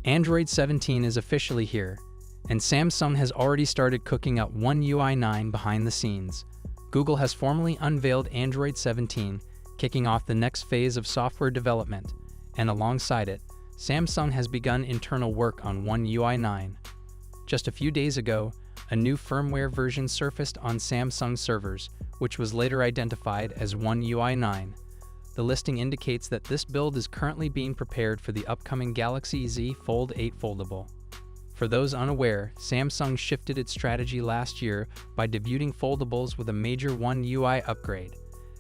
Android 17 is officially here, and Samsung has already started cooking up One UI 9 behind the scenes. Google has formally unveiled Android 17, kicking off the next phase of software development, and alongside it, Samsung has begun internal work on One UI 9. Just a few days ago, a new firmware version surfaced on Samsung servers, which was later identified as One UI 9. The listing indicates that this build is currently being prepared for the upcoming Galaxy Z Fold 8 foldable. For those unaware, Samsung shifted its strategy last year by debuting foldables with a major One UI upgrade.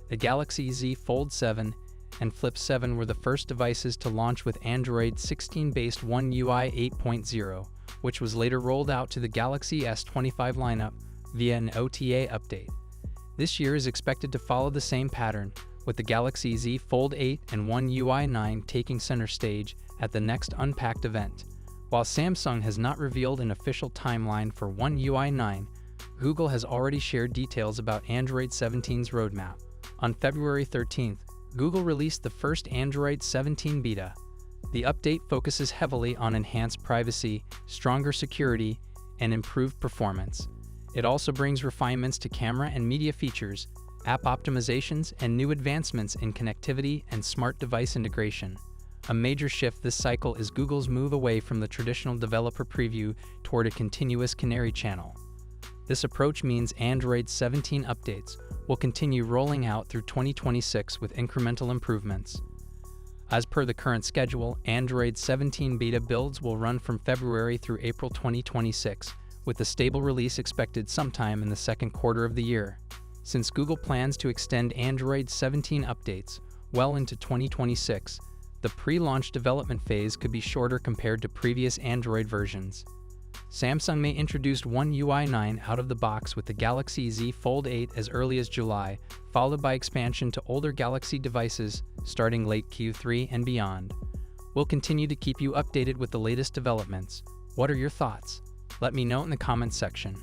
The Galaxy Z Fold 7 and Flip 7 were the first devices to launch with Android 16-based One UI 8.0, which was later rolled out to the Galaxy S25 lineup via an OTA update. This year is expected to follow the same pattern, with the Galaxy Z Fold 8 and One UI 9 taking center stage at the next Unpacked event. While Samsung has not revealed an official timeline for One UI 9, Google has already shared details about Android 17's roadmap. On February 13th, Google released the first Android 17 beta. The update focuses heavily on enhanced privacy, stronger security, and improved performance. It also brings refinements to camera and media features, app optimizations, and new advancements in connectivity and smart device integration. A major shift this cycle is Google's move away from the traditional developer preview toward a continuous canary channel. This approach means Android 17 updates will continue rolling out through 2026 with incremental improvements. As per the current schedule, Android 17 beta builds will run from February through April 2026, with a stable release expected sometime in the second quarter of the year. Since Google plans to extend Android 17 updates well into 2026, the pre-launch development phase could be shorter compared to previous Android versions. Samsung may introduce One UI 9 out of the box with the Galaxy Z Fold 8 as early as July, followed by expansion to older Galaxy devices starting late Q3 and beyond. We'll continue to keep you updated with the latest developments. What are your thoughts? Let me know in the comments section.